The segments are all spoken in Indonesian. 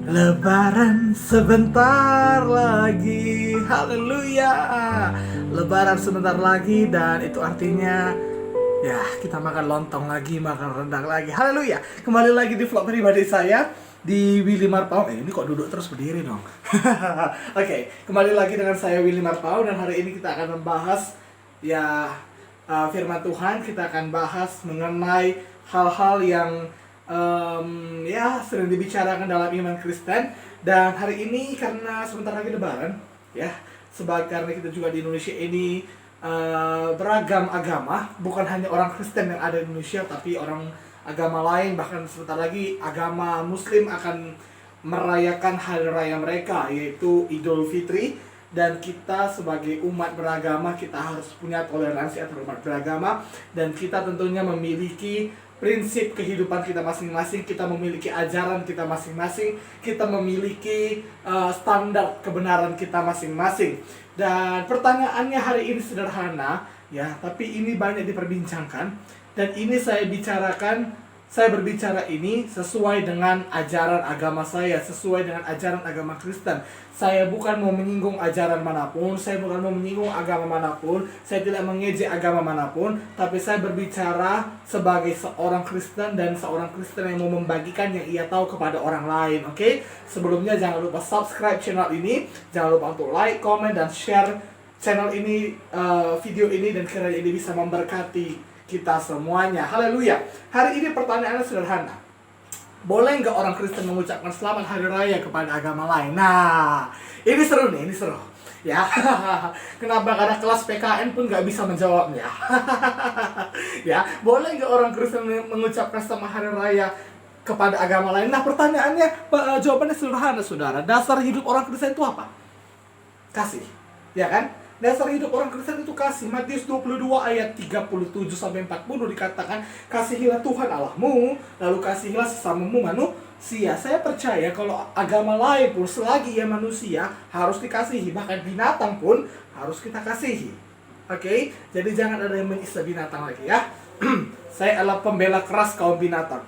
Lebaran sebentar lagi. Haleluya. Lebaran sebentar lagi dan itu artinya ya kita makan lontong lagi, makan rendang lagi. Haleluya. Kembali lagi di vlog pribadi saya di Willy Marpau. Ini kok duduk terus berdiri dong. Oke, kembali lagi dengan saya Willy Marpau dan hari ini kita akan membahas ya firman Tuhan. Kita akan bahas mengenai hal-hal yang ya sering dibicarakan dalam iman Kristen. Dan hari ini karena sebentar lagi Lebaran ya, karena kita juga di Indonesia ini beragam agama, bukan hanya orang Kristen yang ada di Indonesia tapi orang agama lain, bahkan sebentar lagi agama Muslim akan merayakan hari raya mereka yaitu Idul Fitri. Dan kita sebagai umat beragama kita harus punya toleransi antar umat beragama, dan kita tentunya memiliki prinsip kehidupan kita masing-masing, kita memiliki ajaran kita masing-masing, kita memiliki standar kebenaran kita masing-masing. Dan pertanyaannya hari ini sederhana ya, tapi ini banyak diperbincangkan, dan ini saya berbicara ini sesuai dengan ajaran agama saya, sesuai dengan ajaran agama Kristen. Saya bukan mau menyinggung ajaran manapun, saya bukan mau menyinggung agama manapun, saya tidak mengejek agama manapun, tapi saya berbicara sebagai seorang Kristen dan seorang Kristen yang mau membagikan yang ia tahu kepada orang lain. Oke? Sebelumnya jangan lupa subscribe channel ini, jangan lupa untuk like, comment, dan share channel ini, video ini, dan kiranya ini bisa memberkati kita semuanya. Haleluya. Hari ini pertanyaannya sederhana. Boleh nggak orang Kristen mengucapkan selamat hari raya kepada agama lain? Nah, ini seru nih, ini seru. Ya, kenapa? Karena kelas PKN pun nggak bisa menjawabnya. Ya, boleh nggak orang Kristen mengucapkan selamat hari raya kepada agama lain? Nah, pertanyaannya, jawabannya sederhana, saudara. Dasar hidup orang Kristen itu apa? Kasih, ya kan? Dasar hidup orang Kristen itu kasih. Matius 22 ayat 37-40 dikatakan, kasihilah Tuhan Allahmu, lalu kasihilah sesamamu manusia. Saya percaya kalau agama lain pun selagi ia manusia harus dikasihi, bahkan binatang pun harus kita kasihi. Oke? Jadi jangan ada yang menyiksa binatang lagi ya. Saya adalah pembela keras kaum binatang,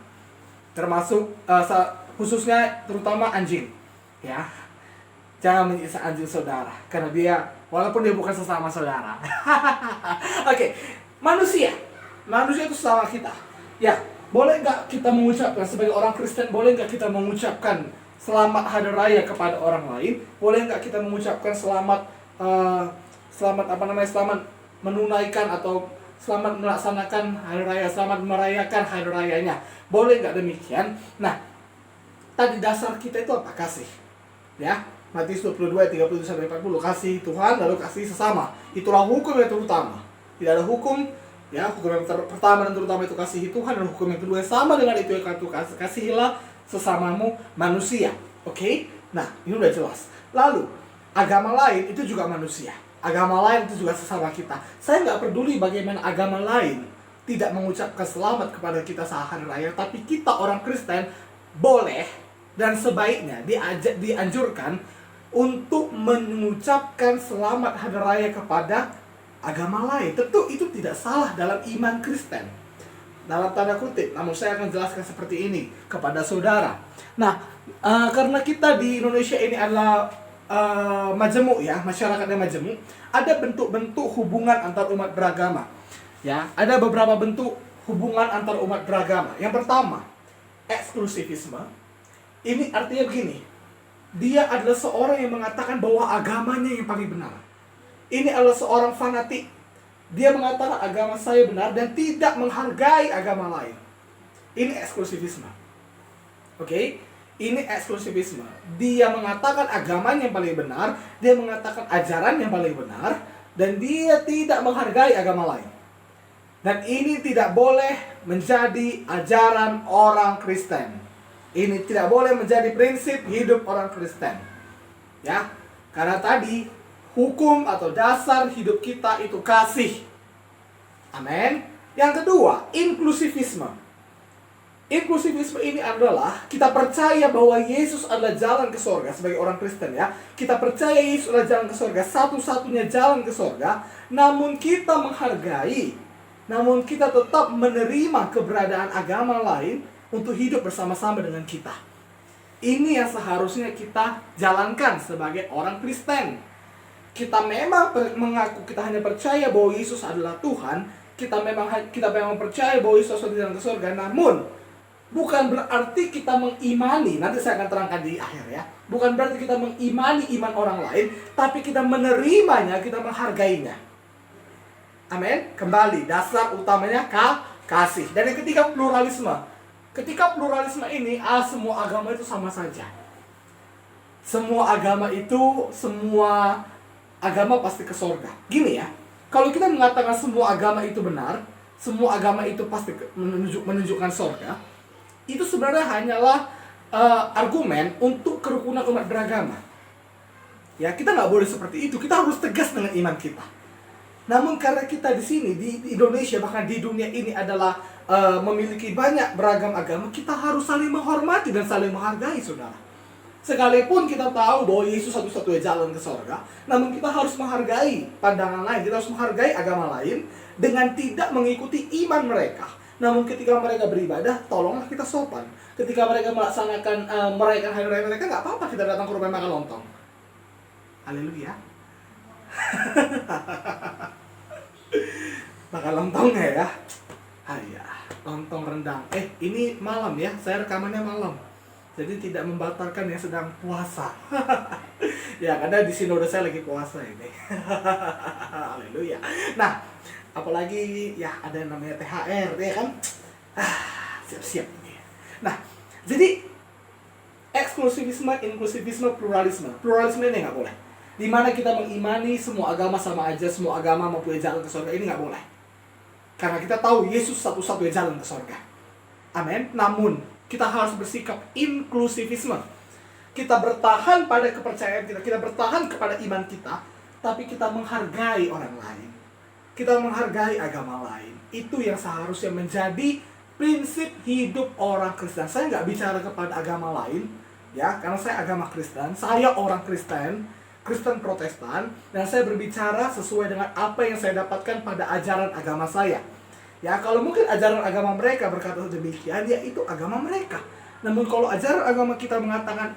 termasuk khususnya terutama anjing. Ya. Jangan menyiksa anjing saudara, karena dia, walaupun dia bukan sesama saudara. Oke, manusia itu sesama kita. Ya, boleh nggak kita mengucapkan sebagai orang Kristen, boleh nggak kita mengucapkan selamat hari raya kepada orang lain? Boleh nggak kita mengucapkan selamat menunaikan atau selamat melaksanakan hari raya, selamat merayakan hari rayanya? Boleh nggak demikian? Nah, tadi dasar kita itu apa? Kasih. Ya. Matius 22 ayat 37-40, kasih Tuhan lalu kasih sesama. Itulah hukum yang terutama. Tidak ada hukum, ya, hukum yang pertama dan terutama itu kasih Tuhan, dan hukum yang kedua sama dengan itu yaitu kasihilah sesamamu manusia. Oke? Nah, ini udah jelas. Lalu, agama lain itu juga manusia. Agama lain itu juga sesama kita. Saya nggak peduli bagaimana agama lain tidak mengucapkan selamat kepada kita saat hari raya, tapi kita orang Kristen boleh dan sebaiknya dianjurkan untuk mengucapkan selamat hari raya kepada agama lain. Tentu itu tidak salah dalam iman Kristen, dalam tanda kutip, namun saya akan jelaskan seperti ini kepada saudara. Nah, karena kita di Indonesia ini adalah majemuk ya, masyarakatnya majemuk, ada bentuk-bentuk hubungan antar umat beragama. Ya, ada beberapa bentuk hubungan antar umat beragama. Yang pertama, eksklusivisme. Ini artinya begini, dia adalah seorang yang mengatakan bahwa agamanya yang paling benar. Ini adalah seorang fanatik. Dia mengatakan agama saya benar dan tidak menghargai agama lain. Ini eksklusivisme. Oke? Ini eksklusivisme. Dia mengatakan agamanya yang paling benar, dia mengatakan ajaran yang paling benar, dan dia tidak menghargai agama lain. Dan ini tidak boleh menjadi ajaran orang Kristen. Ini tidak boleh menjadi prinsip hidup orang Kristen. Ya, karena tadi hukum atau dasar hidup kita itu kasih. Amin. Yang kedua, inklusivisme. Inklusivisme ini adalah kita percaya bahwa Yesus adalah jalan ke surga sebagai orang Kristen ya. Kita percaya Yesus adalah jalan ke surga, satu-satunya jalan ke surga. Namun kita menghargai, namun kita tetap menerima keberadaan agama lain untuk hidup bersama-sama dengan kita. Ini yang seharusnya kita jalankan sebagai orang Kristen. Kita memang mengaku kita hanya percaya bahwa Yesus adalah Tuhan, kita memang percaya bahwa Yesus sudah jalan ke surga, namun bukan berarti kita mengimani, nanti saya akan terangkan di akhir ya. Bukan berarti kita mengimani iman orang lain, tapi kita menerimanya, kita menghargainya. Amin. Kembali, dasar utamanya kasih. Dan yang ketiga, pluralisme. Ketika pluralisme ini, semua agama itu sama saja. Semua agama pasti ke surga. Gini ya, kalau kita mengatakan semua agama itu benar, semua agama itu pasti menunjukkan surga, itu sebenarnya hanyalah argumen untuk kerukunan umat beragama. Ya, kita nggak boleh seperti itu. Kita harus tegas dengan iman kita. Namun karena kita di sini di Indonesia, bahkan di dunia ini adalah memiliki banyak beragam agama, kita harus saling menghormati dan saling menghargai, saudara. Sekalipun kita tahu bahwa Yesus satu-satunya jalan ke surga, namun kita harus menghargai pandangan lain, kita harus menghargai agama lain dengan tidak mengikuti iman mereka. Namun ketika mereka beribadah, tolonglah kita sopan. Ketika mereka melaksanakan merayakan hari raya mereka, nggak apa-apa kita datang ke rumah makan lontong. Haleluya. Makan lontongnya ya. Ya, lontong rendang. Ini malam ya, saya rekamannya malam. Jadi tidak membatalkan yang sedang puasa. Ya, karena di sinode saya lagi puasa ini. Haleluya. Nah, apalagi ya ada yang namanya THR ya kan. Siap-siap ini. Nah, jadi eksklusivisme, inklusivisme, pluralisme. Pluralisme ini nggak boleh. Dimana kita mengimani semua agama sama aja, semua agama mempunyai jalan ke surga, ini nggak boleh. Karena kita tahu Yesus satu-satunya jalan ke surga. Amin. Namun, kita harus bersikap inklusivisme. Kita bertahan pada kepercayaan kita, kita bertahan kepada iman kita, tapi kita menghargai orang lain. Kita menghargai agama lain. Itu yang seharusnya menjadi prinsip hidup orang Kristen. Saya nggak bicara kepada agama lain, ya, karena saya agama Kristen. Saya orang Kristen Protestan, dan saya berbicara sesuai dengan apa yang saya dapatkan pada ajaran agama saya. Ya, kalau mungkin ajaran agama mereka berkata demikian, ya itu agama mereka. Namun kalau ajaran agama kita mengatakan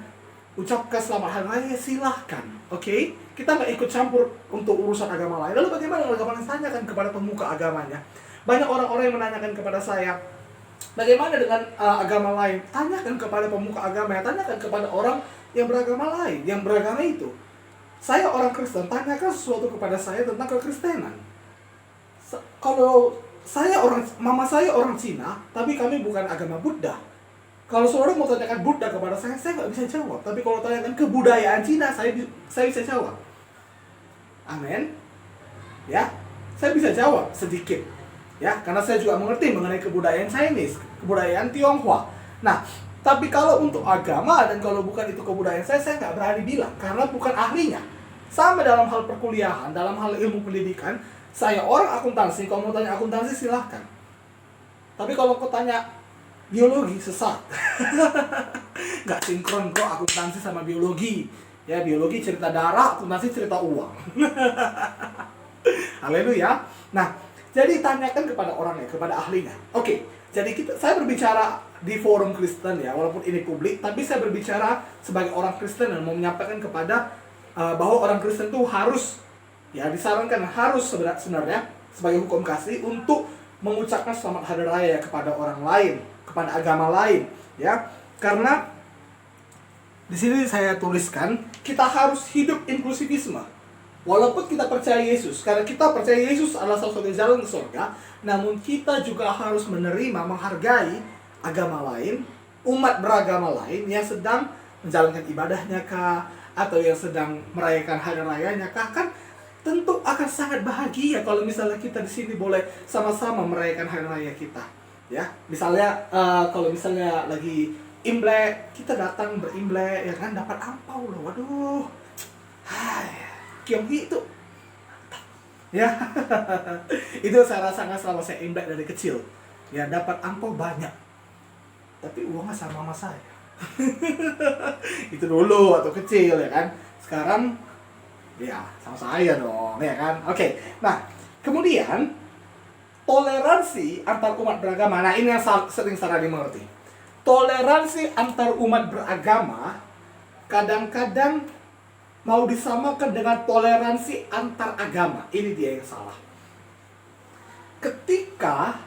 ucapkan selamat hari raya, silahkan. Oke? Kita nggak ikut campur untuk urusan agama lain. Lalu bagaimana agama lain? Tanyakan kepada pemuka agamanya. Banyak orang-orang yang menanyakan kepada saya, bagaimana dengan agama lain? Tanyakan kepada pemuka agamanya, tanyakan kepada orang yang beragama lain, yang beragama itu. Saya orang Kristen, tanyakan sesuatu kepada saya tentang kekristenan. Kalau mama saya orang Cina, tapi kami bukan agama Buddha. Kalau seorang mau tanyakan Buddha kepada saya nggak bisa jawab. Tapi kalau tanyakan kebudayaan Cina, saya bisa jawab. Amin. Ya, saya bisa jawab sedikit. Ya, karena saya juga mengerti mengenai kebudayaan Chinese, kebudayaan Tionghoa. Nah, tapi kalau untuk agama dan kalau bukan itu kebudayaan saya nggak berani bilang karena bukan ahlinya. Sama dalam hal perkuliahan, dalam hal ilmu pendidikan, saya orang akuntansi. Kalau mau tanya akuntansi silahkan. Tapi kalau kau tanya biologi, sesat. Nggak sinkron kok akuntansi sama biologi. Ya, biologi cerita darah, akuntansi cerita uang. Haleluya. Nah, jadi tanyakan kepada orangnya, kepada ahlinya. Oke. Jadi saya berbicara di forum Kristen ya, walaupun ini publik, tapi saya berbicara sebagai orang Kristen dan mau menyampaikan kepada bahwa orang Kristen itu harus, ya disarankan harus sebenarnya sebagai hukum kasih untuk mengucapkan selamat hari raya kepada orang lain, kepada agama lain, ya. Karena di sini saya tuliskan kita harus hidup inklusivisme. Walaupun kita percaya Yesus, karena kita percaya Yesus adalah satu-satunya jalan ke surga, namun kita juga harus menerima, menghargai agama lain, umat beragama lain yang sedang menjalankan ibadahnya kah, atau yang sedang merayakan hari rayanya kah. Kan tentu akan sangat bahagia kalau misalnya kita di sini boleh sama-sama merayakan hari raya kita. Ya, misalnya kalau misalnya lagi Imlek, kita datang berimlek, ya kan, dapat ampau loh. Waduh. Hai. Kyonghi itu ya. Itu saya rasakan selama saya Imlek dari kecil. Ya, dapat ampau banyak. Tapi uangnya sama mama saya. Itu dulu waktu kecil ya kan. Sekarang ya sama saya dong ya kan. Oke. Nah, kemudian toleransi antar umat beragama. Nah, ini yang sering salah dimengerti. toleransi antar umat beragama kadang-kadang mau disamakan dengan toleransi antar agama. Ini dia yang salah. Ketika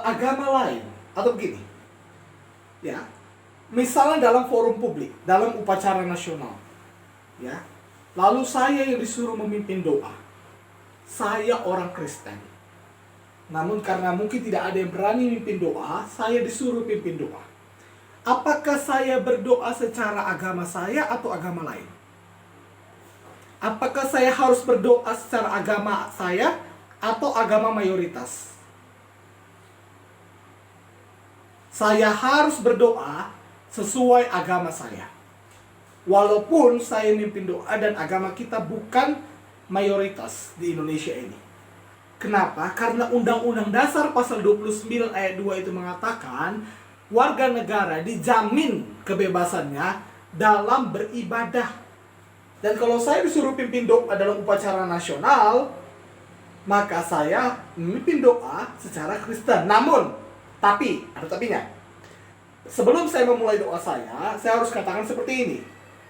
agama lain, atau begini, ya, misalnya dalam forum publik, dalam upacara nasional, ya, lalu saya yang disuruh memimpin doa. Saya orang Kristen, namun karena mungkin tidak ada yang berani memimpin doa, saya disuruh pimpin doa. Apakah saya berdoa secara agama saya atau agama lain? Apakah saya harus berdoa secara agama saya atau agama mayoritas? Saya harus berdoa sesuai agama saya. Walaupun saya mimpin doa dan agama kita bukan mayoritas di Indonesia ini. Kenapa? Karena Undang-Undang Dasar Pasal 29 ayat 2 itu mengatakan warga negara dijamin kebebasannya dalam beribadah. Dan kalau saya disuruh pimpin doa dalam upacara nasional, maka saya memimpin doa secara Kristen. Namun, ada tapinya. Sebelum saya memulai doa saya harus katakan seperti ini.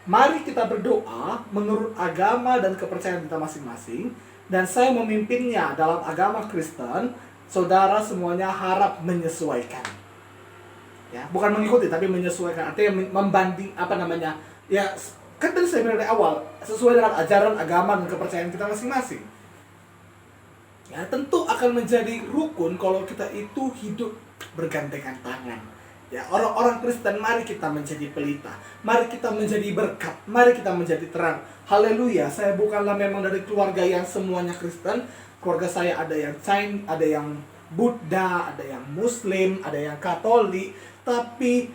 Mari kita berdoa menurut agama dan kepercayaan kita masing-masing. Dan saya memimpinnya dalam agama Kristen. Saudara semuanya harap menyesuaikan. Ya, bukan mengikuti, tapi menyesuaikan. Artinya membanding, ya, kan tadi saya bilang dari awal, sesuai dengan ajaran agama dan kepercayaan kita masing-masing. Ya, tentu akan menjadi rukun kalau kita itu hidup bergandengan tangan. Ya, orang-orang Kristen, mari kita menjadi pelita, mari kita menjadi berkat, mari kita menjadi terang. Haleluya. Saya bukanlah memang dari keluarga yang semuanya Kristen. Keluarga saya ada yang Chinese, ada yang Buddha, ada yang Muslim, ada yang Katolik. Tapi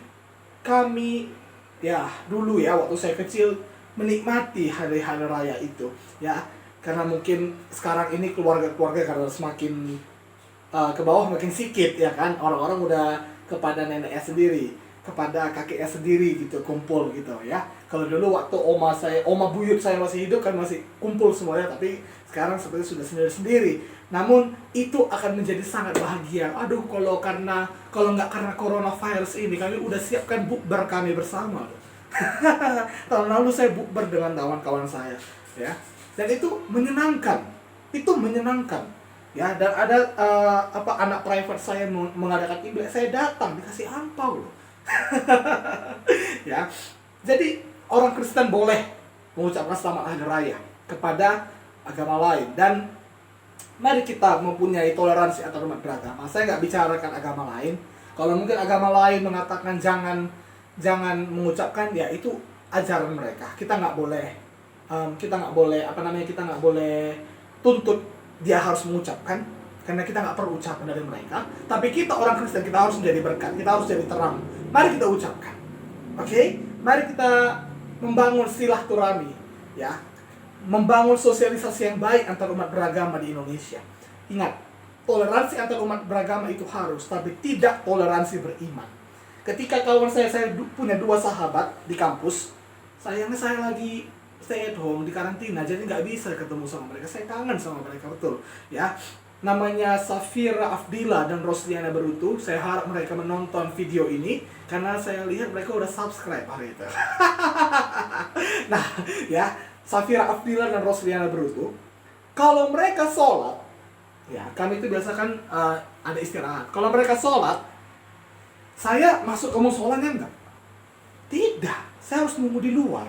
kami, ya, dulu ya waktu saya kecil menikmati hari-hari raya itu, ya. Karena mungkin sekarang ini keluarga-keluarga karena semakin ke bawah makin sikit, ya kan. Orang-orang udah kepada neneknya sendiri, kepada kakeknya sendiri gitu, kumpul gitu ya. Kalau dulu waktu oma buyut saya masih hidup kan masih kumpul semuanya, tapi sekarang seperti sudah sendiri-sendiri. Namun itu akan menjadi sangat bahagia. Aduh, kalau nggak karena coronavirus ini, kami udah siapkan bukber kami bersama. Tahun lalu saya bukber dengan kawan-kawan saya, ya. Dan itu menyenangkan. Ya, dan ada anak private saya mengadakan Imlek, saya datang dikasih angpau loh. Ya. Jadi orang Kristen boleh mengucapkan selamat hari raya kepada agama lain, dan mari kita mempunyai toleransi antar umat beragama. Saya nggak bicarakan agama lain. Kalau mungkin agama lain mengatakan jangan mengucapkan, ya itu ajaran mereka. Kita nggak boleh tuntut dia harus mengucapkan, karena kita nggak perlu ucapan dari mereka. Tapi kita orang Kristen, kita harus menjadi berkat, kita harus jadi terang. Mari kita ucapkan, oke? Mari kita membangun silaturahmi, ya, membangun sosialisasi yang baik antar umat beragama di Indonesia. Ingat, toleransi antar umat beragama itu harus, tapi tidak toleransi beriman. Ketika kawan saya punya 2 sahabat di kampus, sayangnya saya lagi stay at home di karantina, jadi nggak bisa ketemu sama mereka. Saya kangen sama mereka betul, ya. Namanya Safira Afdila dan Rosliana Berutu. Saya harap mereka menonton video ini karena saya lihat mereka udah subscribe hari itu. Nah, ya, Safira Afdila dan Rosliana Berutu, kalau mereka sholat, ya, kami itu biasa kan ada istirahat. Kalau mereka sholat, saya masuk ke musolanya enggak? Tidak, saya harus nunggu di luar.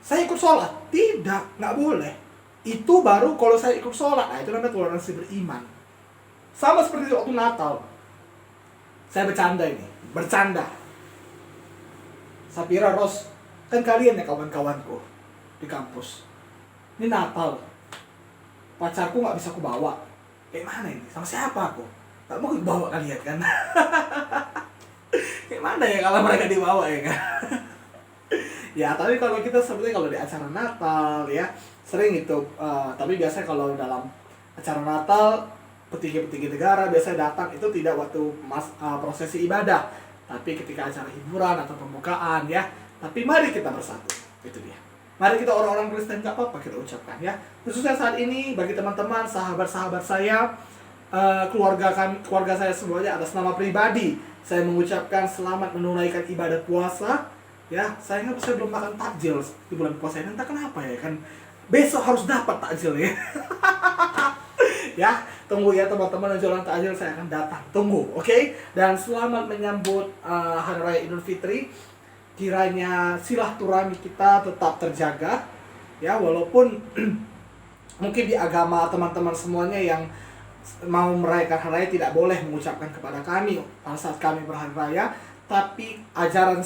Saya ikut sholat? Tidak, nggak boleh. Itu baru kalau saya ikut sholat. Nah, itu namanya toleransi beriman. Sama seperti waktu Natal. Saya bercanda. Sapira, Ros, kan kalian ya kawan-kawanku di kampus. Ini Natal. Pacarku nggak bisa aku bawa. Kayak mana ini? Sama siapa aku? Nggak mau bawa kalian kan? Kayak mana ya kalau mereka dibawa ya kan? Ya, tapi kalau kita seperti kalau di acara Natal, ya, sering itu. Tapi biasanya kalau dalam acara Natal, petinggi-petinggi negara biasanya datang itu tidak waktu prosesi ibadah, tapi ketika acara hiburan atau pembukaan, ya. Tapi mari kita bersatu, itu dia. Mari kita orang-orang Kristen, nggak apa-apa kita ucapkan, ya. Khususnya saat ini bagi teman-teman, sahabat-sahabat saya, keluarga saya semuanya, atas nama pribadi saya mengucapkan selamat menunaikan ibadah puasa. Ya, saya belum makan takjil di bulan puasa ini, entah kenapa ya kan. Besok harus dapat takjil ya. Ya, tunggu ya teman-teman, yang jualan takjil saya akan datang. Tunggu, oke? Dan selamat menyambut Hari Raya Idul Fitri. Kiranya silaturahmi kita tetap terjaga. Ya, walaupun mungkin di agama teman-teman semuanya yang mau merayakan hari raya tidak boleh mengucapkan kepada kami pada saat kami berhari raya, tapi ajaran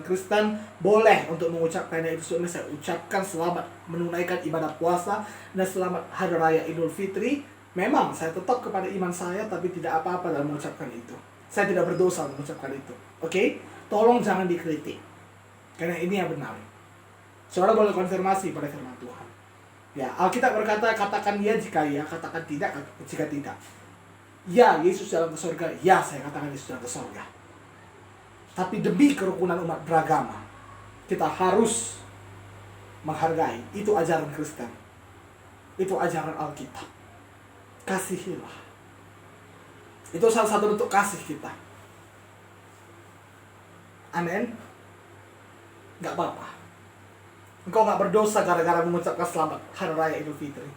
Kristen boleh untuk mengucapkannya. Itu sebabnya saya ucapkan selamat menunaikan ibadah puasa dan selamat Hari Raya Idul Fitri. Memang saya tetap kepada iman saya, tapi tidak apa-apa dalam mengucapkan itu. Saya tidak berdosa mengucapkan itu. Oke? Tolong jangan dikritik, karena ini yang benar. Saudara boleh konfirmasi pada firman Tuhan. Ya, Alkitab berkata, katakan ya jika ya, katakan tidak jika tidak. Ya, Yesus dalam ke surga. Ya, saya katakan Yesus dalam ke surga. Tapi demi kerukunan umat beragama, kita harus menghargai. Itu ajaran Kristen. Itu ajaran Alkitab. Kasihilah. Itu salah satu bentuk kasih kita. Amin. Gak apa-apa. Engkau gak berdosa gara-gara mengucapkan selamat Hari Raya Idul Fitri.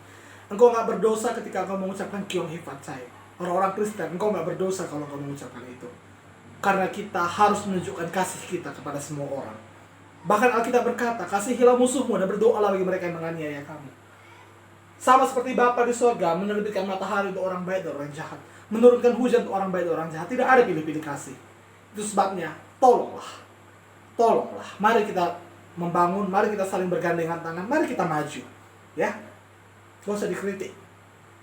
Engkau gak berdosa ketika engkau mengucapkan Kyong Hifat Chai. Orang-orang Kristen, engkau gak berdosa kalau engkau mengucapkan itu. Karena kita harus menunjukkan kasih kita kepada semua orang. Bahkan Alkitab berkata, kasihilah musuhmu dan berdoalah bagi mereka yang menganiaya kamu. Sama seperti Bapa di surga menerbitkan matahari untuk orang baik dan orang jahat, menurunkan hujan untuk orang baik dan orang jahat. Tidak ada pilih-pilih kasih. Itu sebabnya, tolonglah. Mari kita membangun, mari kita saling bergandengan tangan, mari kita maju. Ya, gak usah dikritik,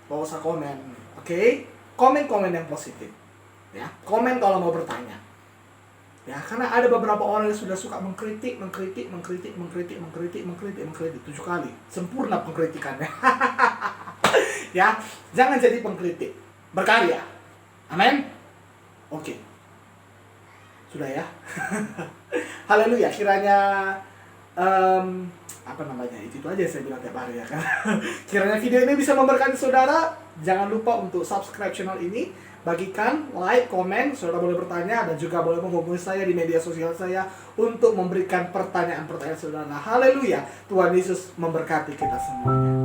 gak usah komen, oke? Komen yang positif, ya. Komen kalau mau bertanya, ya. Karena ada beberapa orang yang sudah suka mengkritik 7 kali, sempurna pengkritikannya. Ya, jangan jadi pengkritik, berkarya. Amin. Oke. Sudah ya. Haleluya. Kiranya itu aja saya bilang tiap hari ya kan. Kiranya video ini bisa memberkati saudara. Jangan lupa untuk subscribe channel ini, bagikan, like, komen. Saudara boleh bertanya dan juga boleh menghubungi saya di media sosial saya untuk memberikan pertanyaan-pertanyaan saudara. Haleluya. Tuhan Yesus memberkati kita semuanya.